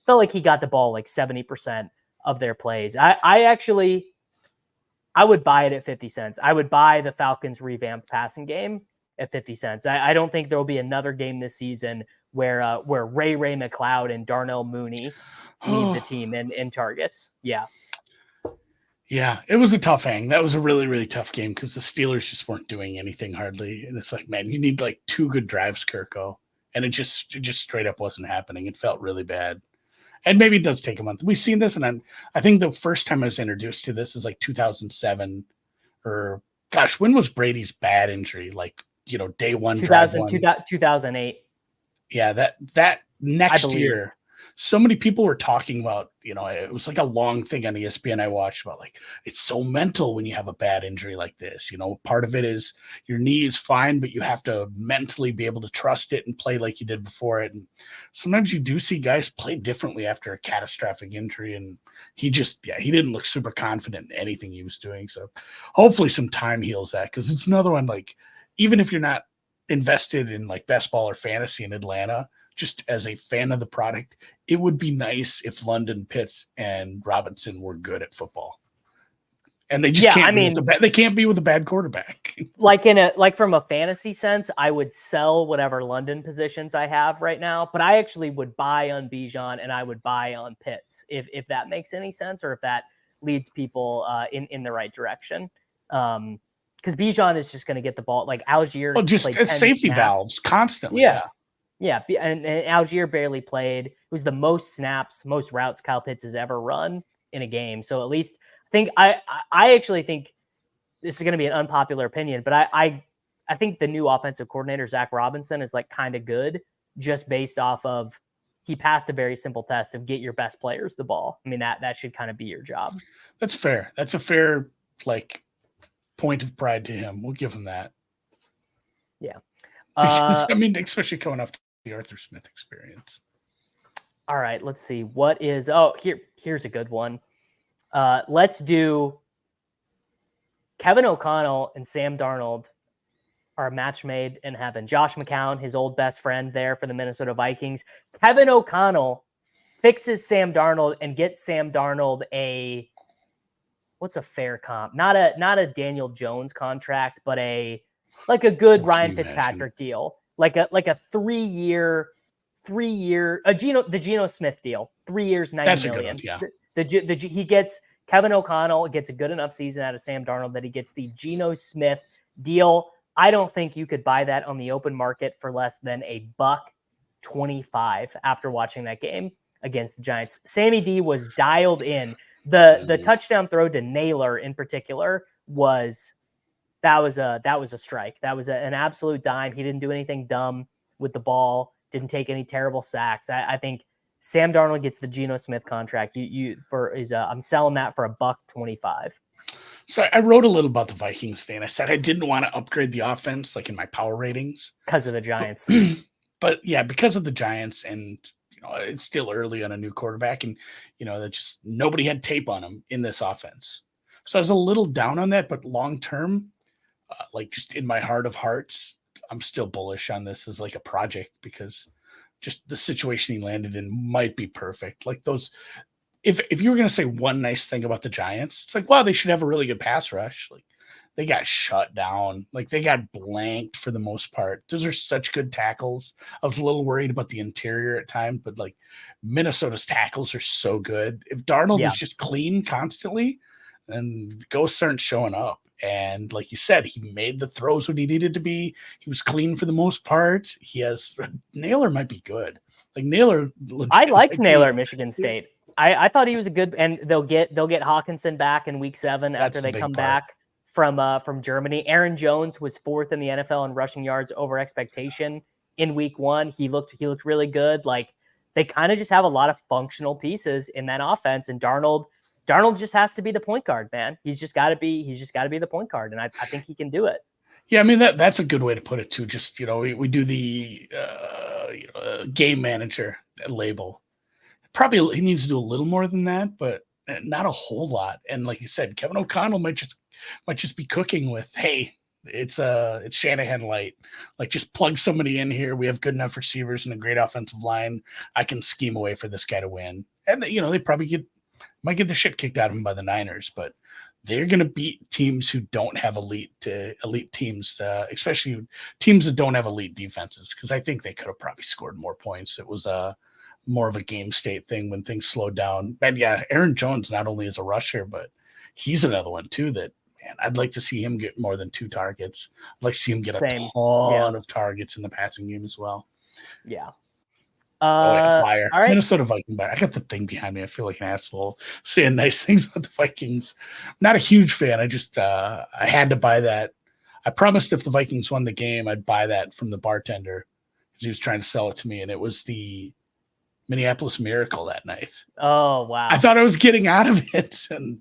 felt like he got the ball like 70% of their plays. I would buy it at 50 cents. I would buy the Falcons revamped passing game at 50 cents. I don't think there will be another game this season where Ray McLeod and Darnell Mooney lead the team in targets. Yeah. Yeah, it was a tough hang. That was a really, really tough game because the Steelers just weren't doing anything hardly. And it's like, man, you need like 2 good drives, Kirko. And it just straight up wasn't happening. It felt really bad. And maybe it does take a month. We've seen this, and I think the first time I was introduced to this is like 2007, or gosh, when was Brady's bad injury? Like, day one, 2008. Yeah, that next year, so many people were talking about, it was like a long thing on ESPN I watched about, like, it's so mental when you have a bad injury like this. Part of it is your knee is fine, but you have to mentally be able to trust it and play like you did before it. And sometimes you do see guys play differently after a catastrophic injury. And he didn't look super confident in anything he was doing. So hopefully some time heals that, because it's another one, like, even if you're not invested in like best ball or fantasy in Atlanta, just as a fan of the product, it would be nice if London, Pitts, and Robinson were good at football. And they just they can't be with a bad quarterback. Like from a fantasy sense, I would sell whatever London positions I have right now, but I actually would buy on Bijan and I would buy on Pitts if that makes any sense, or if that leads people in the right direction. Because Bijan is just going to get the ball. Like Algier, just as safety valves constantly. Yeah, and Algier barely played. It was the most snaps, most routes Kyle Pitts has ever run in a game. So at least I actually think this is going to be an unpopular opinion, but I think the new offensive coordinator, Zach Robinson, is like kind of good just based off of he passed a very simple test of get your best players the ball. I mean, that should kind of be your job. That's fair. That's a fair, like, point of pride to him. We'll give him that. Yeah. Because, I mean, especially coming off the Arthur Smith experience. All right, let's see. What is here's a good one. Let's do Kevin O'Connell and Sam Darnold are a match made in heaven. Josh McCown, his old best friend there for the Minnesota Vikings. Kevin O'Connell fixes Sam Darnold and gets Sam Darnold what's a fair comp? Not a Daniel Jones contract, but a good Ryan Fitzpatrick deal. Like a 3-year the Geno Smith deal. 3 years, $90 million. Yeah. He gets Kevin O'Connell gets a good enough season out of Sam Darnold that he gets the Geno Smith deal. I don't think you could buy that on the open market for less than $1.25 after watching that game against the Giants. Sammy D was dialed in. The touchdown throw to Naylor in particular was a strike. That was an absolute dime. He didn't do anything dumb with the ball. Didn't take any terrible sacks. I think Sam Darnold gets the Geno Smith contract. I'm selling that for $1.25. So I wrote a little about the Vikings thing. I said I didn't want to upgrade the offense like in my power ratings because of the Giants. But yeah, because of the Giants, and it's still early on a new quarterback, and that just nobody had tape on him in this offense. So I was a little down on that, but long term, like just in my heart of hearts, I'm still bullish on this as like a project because just the situation he landed in might be perfect. Like those. If you were going to say one nice thing about the Giants, it's like, wow, they should have a really good pass rush. Like they got shut down. Like they got blanked for the most part. Those are such good tackles. I was a little worried about the interior at times, but like Minnesota's tackles are so good. If Darnold is just clean constantly, then the ghosts aren't showing up. And like you said, he made the throws when he needed to be. He was clean for the most part. Naylor might be good. Like Naylor. I liked Naylor at Michigan State. I thought he was a good, and they'll get Hawkinson back in week 7 after they come back from Germany. Aaron Jones was 4th in the NFL in rushing yards over expectation in week 1. He looked really good. Like they kind of just have a lot of functional pieces in that offense, and Darnold just has to be the point guard, man. He's just got to be the point guard, and I think he can do it. Yeah, I mean that's a good way to put it too. Just we do the game manager label. Probably he needs to do a little more than that, but not a whole lot. And like you said, Kevin O'Connell might just be cooking with, hey, it's Shanahan light. Like just plug somebody in here. We have good enough receivers and a great offensive line. I can scheme away for this guy to win. And they probably might get the shit kicked out of them by the Niners, but they're going to beat teams who don't have elite teams, especially teams that don't have elite defenses. Because I think they could have probably scored more points. It was more of a game state thing when things slowed down. And yeah, Aaron Jones not only is a rusher, but he's another one too that, man, I'd like to see him get more than 2 targets. I'd like to see him get a ton of targets in the passing game as well. Yeah. Fire. All right. Minnesota Viking buyer. I got the thing behind me. I feel like an asshole saying nice things about the Vikings. I'm not a huge fan. I just I had to buy that. I promised if the Vikings won the game, I'd buy that from the bartender because he was trying to sell it to me, and it was the Minneapolis Miracle that night. Oh, wow. I thought I was getting out of it. And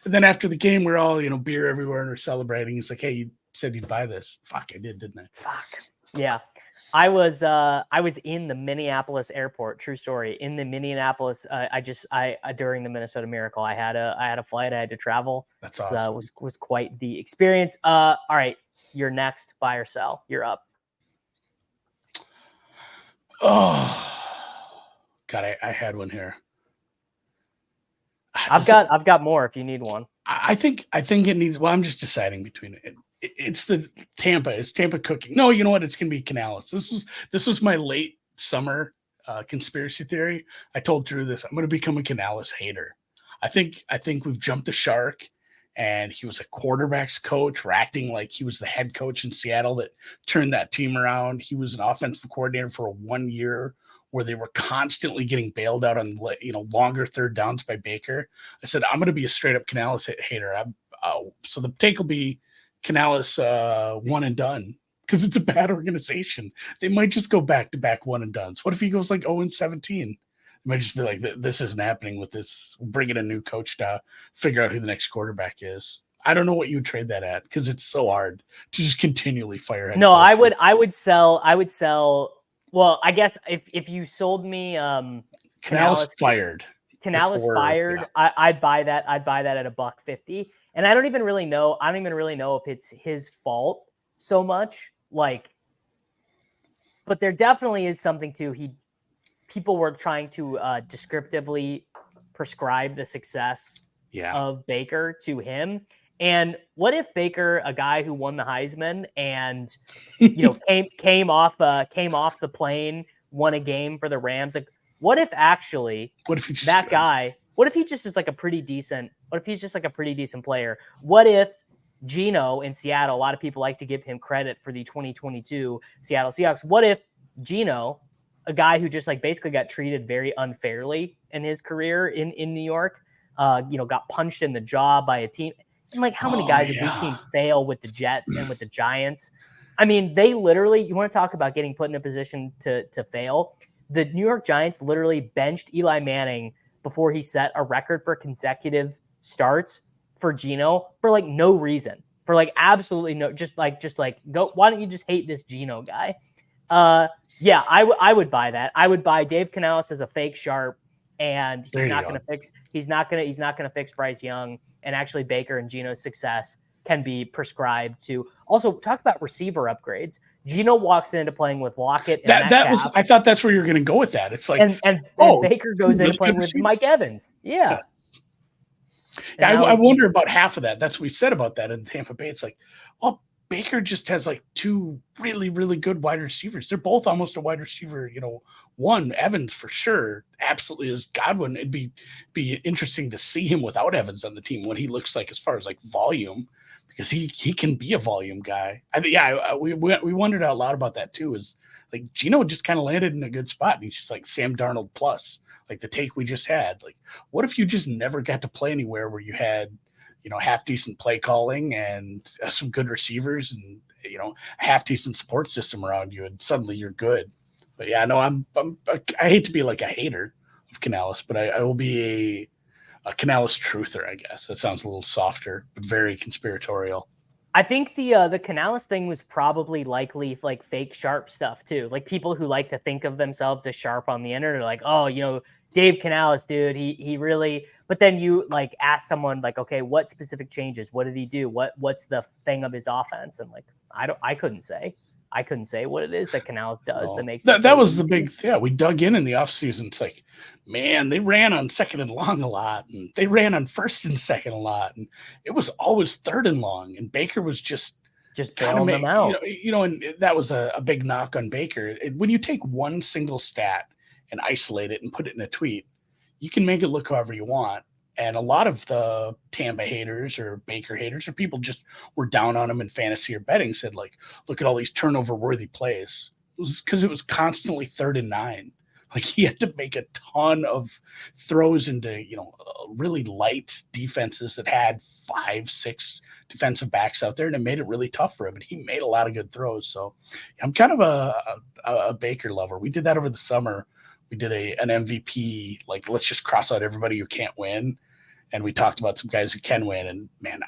then after the game, we're all, beer everywhere and we're celebrating. He's like, hey, you said you'd buy this. Fuck, I did, didn't I? Fuck. Yeah. I was in the Minneapolis airport. True story. In the Minneapolis, during the Minnesota Miracle, I had a flight. I had to travel. That's awesome. So was quite the experience. All right. You're next. Buy or sell. You're up. Oh, God, I had one here. I've got more if you need one. I think it needs. Well, I'm just deciding between it. It's the Tampa. It's Tampa cooking. No, you know what? It's gonna be Canales. This was my late summer conspiracy theory. I told Drew this. I'm gonna become a Canales hater. I think we've jumped the shark. And he was a quarterback's coach, acting like he was the head coach in Seattle that turned that team around. He was an offensive coordinator for 1 year where they were constantly getting bailed out on longer third downs by Baker. I said, I'm going to be a straight up Canales hater. So the take will be Canales one and done because it's a bad organization. They might just go back-to-back one and dones. What if he goes like 0-17? It might just be like, this isn't happening with this. Bring in a new coach to figure out who the next quarterback is. I don't know what you would trade that at because it's so hard to just continually fire. No, I would sell. Well, I guess if you sold me Canales fired. Canales fired. Yeah. I'd buy that. I'd buy that at $150. And I don't even really know if it's his fault so much. Like, but there definitely is something to people were trying to descriptively prescribe the success of Baker to him. And what if Baker, a guy who won the Heisman and came off the plane, won a game for the Rams? Like, what if he's that guy? What if he just is like a pretty decent? What if he's just like a pretty decent player? What if Geno in Seattle? A lot of people like to give him credit for the 2022 Seattle Seahawks. What if Geno, a guy who just like basically got treated very unfairly in his career in New York, got punched in the jaw by a team? And like, how many guys have we seen fail with the Jets and with the Giants? I mean, they literally, you want to talk about getting put in a position to fail. The New York Giants literally benched Eli Manning before he set a record for consecutive starts for Geno for like no reason, for like absolutely no, just like go. Why don't you just hate this Geno guy? Yeah, I would buy that. I would buy Dave Canales as a fake sharp, and he's not going to fix Bryce Young. And actually, Baker and Geno's success can be prescribed to. Also, talk about receiver upgrades. Geno walks into playing with Lockett. And I thought that's where you're going to go with that. It's like, and Baker goes into playing with Mike Evans. Yeah. Yes. Yeah, I wonder about half of that. That's what we said about that in Tampa Bay. It's like, well, Baker just has like two really, really good wide receivers. They're both almost a wide receiver, one, Evans for sure, absolutely is Godwin. It'd be interesting to see him without Evans on the team, what he looks like as far as like volume, because he can be a volume guy. We wondered out loud about that too, is like Geno just kind of landed in a good spot, and he's just like Sam Darnold plus, like the take we just had. Like, what if you just never got to play anywhere where you had, half decent play calling and some good receivers and, a half decent support system around you, and suddenly you're good. But yeah, no, I hate to be like a hater of Canales, but I will be a Canales truther, I guess. That sounds a little softer, but very conspiratorial. I think the Canales thing was probably likely like fake sharp stuff too. Like people who like to think of themselves as sharp on the internet are like, oh, Dave Canales, dude, he really. But then you like ask someone like, okay, what specific changes? What did he do? What's the thing of his offense? And like, I couldn't say. I couldn't say what it is that Canales does that makes it that was easy. The big thing. Yeah, we dug in the offseason. It's like, man, they ran on second and long a lot, and they ran on first and second a lot, and it was always third and long, and Baker was just bailing them out. And that was a big knock on Baker. When you take one single stat and isolate it and put it in a tweet, you can make it look however you want. And a lot of the Tampa haters or Baker haters or people just were down on him in fantasy or betting, said like, look at all these turnover-worthy plays. It was because it was constantly 3rd and 9. Like he had to make a ton of throws into, really light defenses that had 5-6 defensive backs out there, and it made it really tough for him. And he made a lot of good throws. So I'm kind of a Baker lover. We did that over the summer. We did an MVP, like let's just cross out everybody who can't win. And we talked about some guys who can win. And man,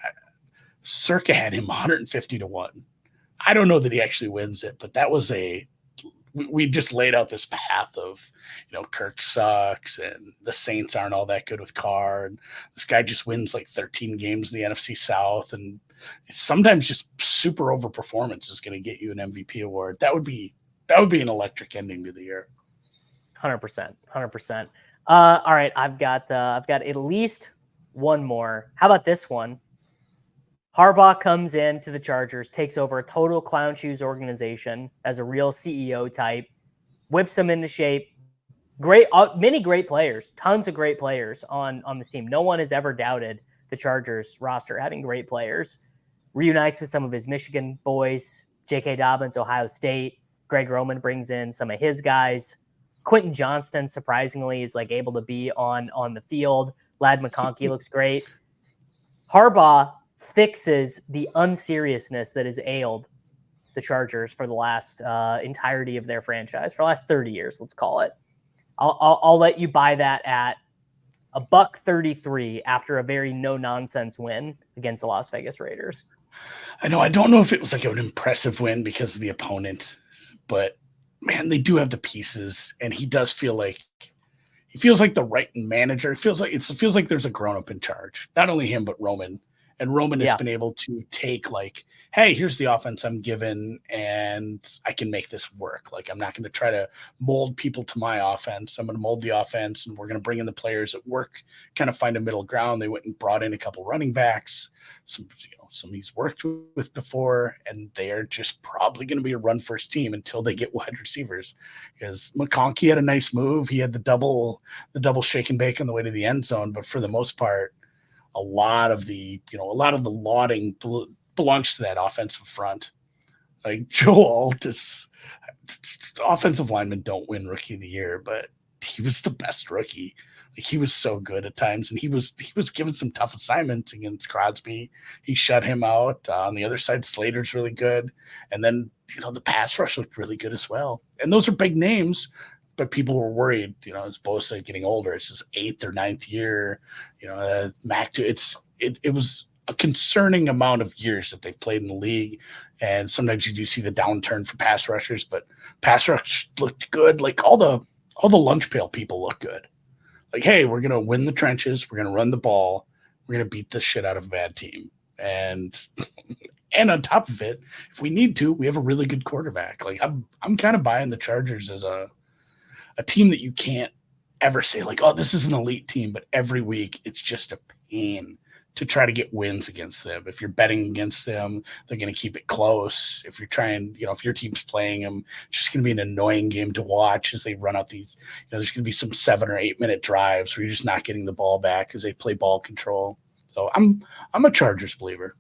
Circa had him 150-1. I don't know that he actually wins it, but that was we just laid out this path of, Kirk sucks and the Saints aren't all that good with Carr. And this guy just wins like 13 games in the NFC South. And sometimes just super overperformance is going to get you an MVP award. That would be an electric ending to the year. 100%. All right. I've got at least one more. How about this one? Harbaugh comes in to the Chargers, takes over a total clown shoes organization as a real CEO type, whips them into shape. Great, many great players, tons of great players on this team. No one has ever doubted the Chargers roster having great players. Reunites with some of his Michigan boys, J.K. Dobbins, Ohio State. Greg Roman brings in some of his guys. Quentin Johnston, surprisingly, is like able to be on the field. Lad McConkey looks great. Harbaugh fixes the unseriousness that has ailed the Chargers for the last entirety of their franchise, for the last 30 years, let's call it. I'll let you buy that at $1.33 after a very no-nonsense win against the Las Vegas Raiders. I know. I don't know if it was like an impressive win because of the opponent, but man, they do have the pieces, and he does feel like he feels like the right manager. It feels like there's a grown-up in charge. Not only him, but Roman. And Roman has been able to take like, hey, here's the offense I'm given, and I can make this work. Like, I'm not going to try to mold people to my offense. I'm going to mold the offense, and we're going to bring in the players that work, kind of find a middle ground. They went and brought in a couple running backs, some he's worked with before, and they are just probably going to be a run-first team until they get wide receivers. Because McConkey had a nice move. He had the double shake and bake on the way to the end zone, but for the most part, a lot of the lauding belongs to that offensive front. Like Joe Altus, offensive linemen don't win Rookie of the Year, but he was the best rookie. Like, he was so good at times, and he was given some tough assignments against Crosby. He shut him out. On the other side, Slater's really good, and then the pass rush looked really good as well. And those are big names. But people were worried, as Bosa getting older. It's his 8th or 9th year. Mac, it was a concerning amount of years that they've played in the league. And sometimes you do see the downturn for pass rushers, but pass rush looked good. Like all the lunch pail people look good. Like, hey, we're going to win the trenches. We're going to run the ball. We're going to beat the shit out of a bad team. And on top of it, if we need to, we have a really good quarterback. Like, I'm kind of buying the Chargers as a team that you can't ever say like, oh, this is an elite team, but every week it's just a pain to try to get wins against them. If you're betting against them, they're going to keep it close. If you're trying, if your team's playing them, it's just going to be an annoying game to watch as they run out these, there's going to be some 7 or 8 minute drives where you're just not getting the ball back as they play ball control. So I'm a Chargers believer.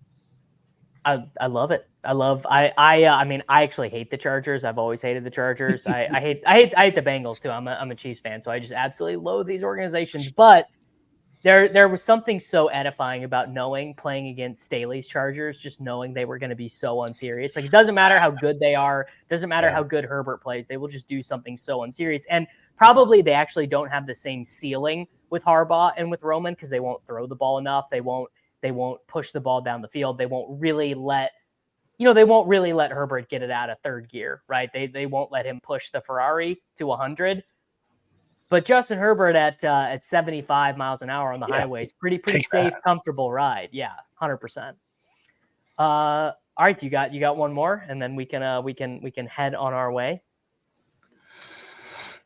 I love it. I mean, I actually hate the Chargers. I've always hated the Chargers. I hate the Bengals too. I'm a Chiefs fan, so I just absolutely loathe these organizations. But there was something so edifying about playing against Staley's Chargers, just knowing they were going to be so unserious. Like, it doesn't matter how good they are, doesn't matter how good Herbert plays, they will just do something so unserious. And probably they actually don't have the same ceiling with Harbaugh and with Roman because they won't throw the ball enough. They won't push the ball down the field. They won't really let Herbert get it out of third gear, right? They won't let him push the Ferrari to 100. But Justin Herbert at 75 miles an hour on the highways, pretty safe, comfortable ride. Yeah, 100%. All right, you got one more, and then we can head on our way.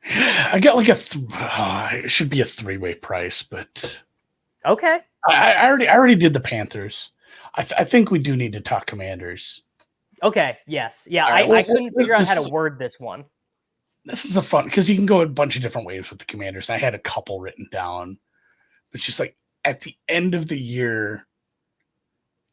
I got like it should be a 3-way price, but okay. I already did the Panthers. I think we do need to talk Commanders. Okay. Yes. Yeah. I couldn't figure out how to word this one. This is a fun because you can go a bunch of different ways with the Commanders. I had a couple written down, but it's just like at the end of the year,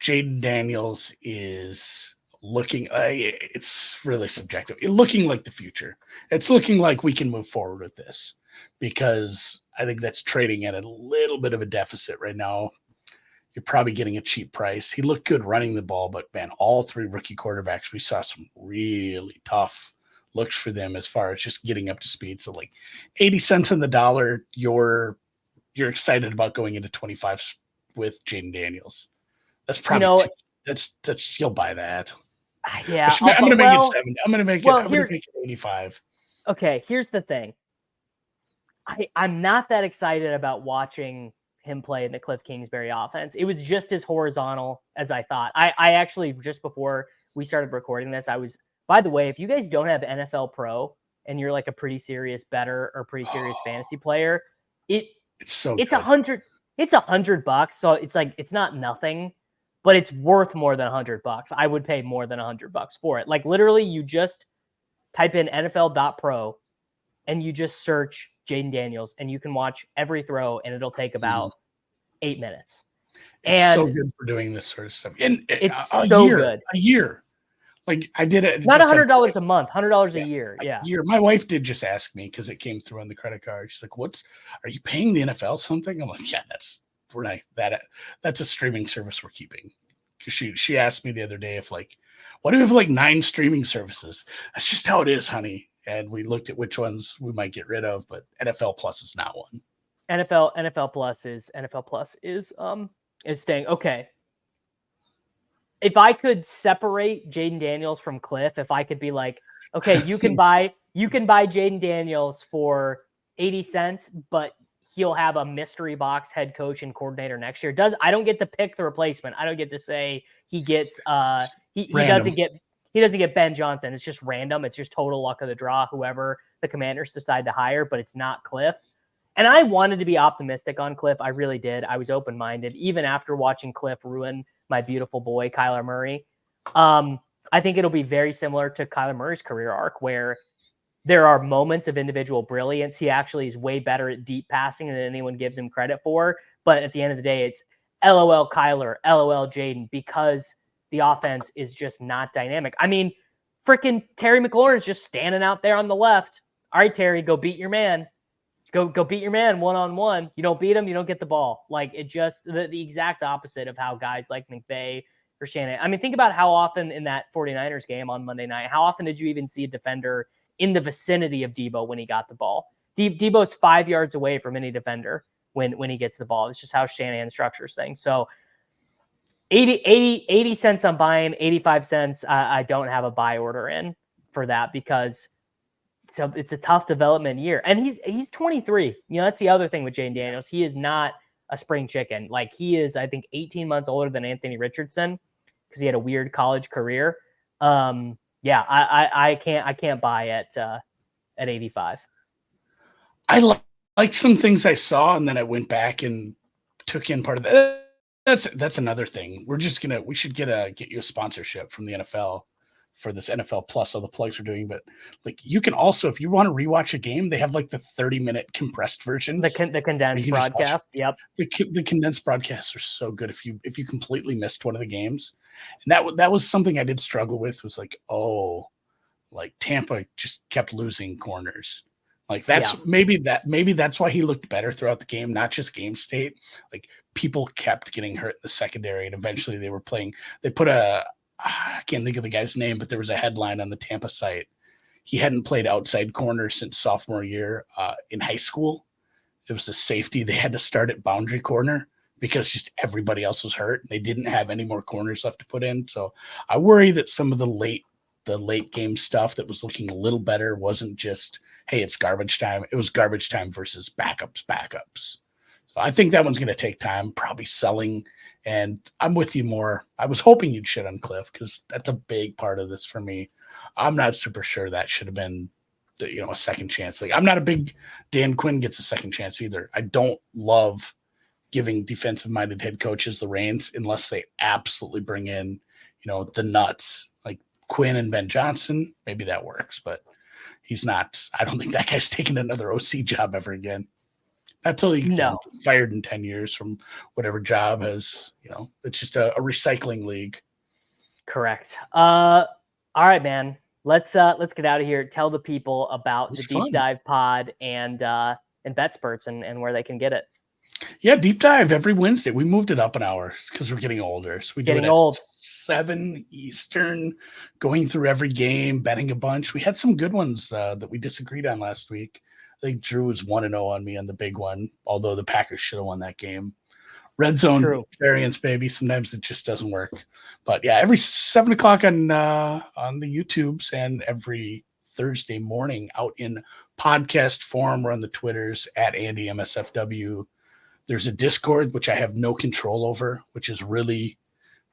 Jayden Daniels is looking. It's really subjective. It's looking like the future. It's looking like we can move forward with this because I think that's trading at a little bit of a deficit right now. You're probably getting a cheap price. He looked good running the ball, but man, all 3 rookie quarterbacks, we saw some really tough looks for them as far as just getting up to speed. So like 80 cents on the dollar, you're excited about going into 25 with Jayden Daniels. That's probably that's you'll buy that. Yeah, I'm gonna make it 70. I'm gonna make it 85. Okay, here's the thing. I'm not that excited about watching him play in the Kliff Kingsbury offense. It was just as horizontal as I thought. I actually, just before we started recording this, by the way, if you guys don't have NFL Pro and you're like a pretty serious bettor or pretty serious fantasy player, it's $100. It's $100. So it's like, it's not nothing, but it's worth more than $100. I would pay more than $100 for it. Like, literally, you just type in NFL.pro and you just search Jayden Daniels and you can watch every throw and it'll take about 8 minutes. It's so good for doing this sort of stuff. And it's so good. A year. Like, I did it. Not $100 a month, $100 a year. Yeah. A year. My wife did just ask me because it came through on the credit card. She's like, are you paying the NFL something? I'm like, yeah, that's a streaming service we're keeping. She asked me the other day if like What if we have like 9 streaming services? That's just how it is, honey. And we looked at which ones we might get rid of, but NFL Plus is not one. NFL Plus is staying. Okay. If I could separate Jayden Daniels from Kliff, if I could be like, okay, you can buy Jayden Daniels for 80 cents, but he'll have a mystery box head coach and coordinator next year. I don't get to pick the replacement. I don't get to say he gets he doesn't get Ben Johnson. It's just random. It's just total luck of the draw, whoever the Commanders decide to hire, but it's not Kliff. And I wanted to be optimistic on Kliff. I really did. I was open-minded, even after watching Kliff ruin my beautiful boy, Kyler Murray. I think it'll be very similar to Kyler Murray's career arc, where there are moments of individual brilliance. He actually is way better at deep passing than anyone gives him credit for. But at the end of the day, it's LOL Kyler, LOL Jayden, because the offense is just not dynamic. I mean, freaking Terry McLaurin is just standing out there on the left. All right, Terry, go beat your man. Go beat your man one-on-one. You don't beat him, you don't get the ball. Like, it just the exact opposite of how guys like McVay or Shanahan. I mean, think about how often in that 49ers game on Monday night, how often did you even see a defender in the vicinity of Debo when he got the ball? Debo's 5 yards away from any defender when he gets the ball. It's just how Shanahan structures things. So 80 cents I'm buying, 85 cents I don't have a buy order in for that, because it's a tough development year. And he's 23. You know, that's the other thing with Jayden Daniels. He is not a spring chicken. Like, he is, I think, 18 months older than Anthony Richardson because he had a weird college career. Yeah, I can't buy at 85. I like some things I saw, and then I went back and took in part of that. That's another thing. We should get you a sponsorship from the NFL for this NFL Plus, all the plugs we're doing. But like, you can also, if you want to rewatch a game, they have like the 30-minute compressed versions, the condensed broadcast. Yep. The condensed broadcasts are so good if you completely missed one of the games. And that was something I did struggle with, was like, like Tampa just kept losing corners. Like, maybe that's why he looked better throughout the game, not just game state. Like, people kept getting hurt in the secondary, and eventually they put I can't think of the guy's name, but there was a headline on the Tampa site. He hadn't played outside corner since sophomore year in high school. It was a safety. They had to start at boundary corner because just everybody else was hurt. They didn't have any more corners left to put in. So I worry that some of the late game stuff that was looking a little better wasn't just, hey, it's garbage time. It was garbage time versus backups. So I think that one's going to take time, probably selling. And I'm with you more. I was hoping you'd shit on Kliff, because that's a big part of this for me. I'm not super sure that should have been, a second chance. Like, I'm not a big Dan Quinn gets a second chance either. I don't love giving defensive-minded head coaches the reins unless they absolutely bring in, the nuts. Like Quinn and Ben Johnson, maybe that works, but he's not. I don't think that guy's taking another OC job ever again. Not till you get fired in 10 years from whatever job has, it's just a recycling league. Correct. All right, man. Let's get out of here. Tell the people about the Deep Dive Pod and BetSperts and where they can get it. Yeah, Deep Dive every Wednesday. We moved it up an hour because we're getting older. So we do it at 7 Eastern, going through every game, betting a bunch. We had some good ones that we disagreed on last week. I think Drew was 1-0 on me on the big one, although the Packers should have won that game. Red zone variance, baby. Sometimes it just doesn't work. But yeah, every 7 o'clock on the YouTubes, and every Thursday morning out in podcast form. We're on the Twitters at AndyMSFW. There's a Discord, which I have no control over, which is really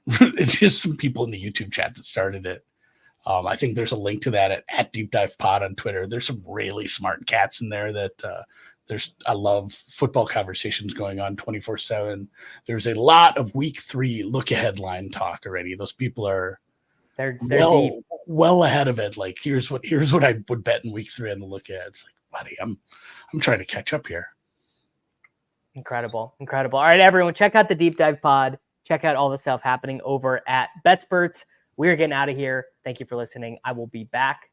it's just some people in the YouTube chat that started it. I think there's a link to that at Deep Dive Pod on Twitter. There's some really smart cats in there that I love football conversations going on 24/7. There's a lot of week 3 look ahead line talk already. Those people are they're well ahead of it. Like, here's what I would bet in week 3 on the look ahead. It's like, buddy, I'm trying to catch up here. Incredible. All right, everyone, check out the Deep Dive Pod. Check out all the stuff happening over at BetSperts. We're getting out of here. Thank you for listening. I will be back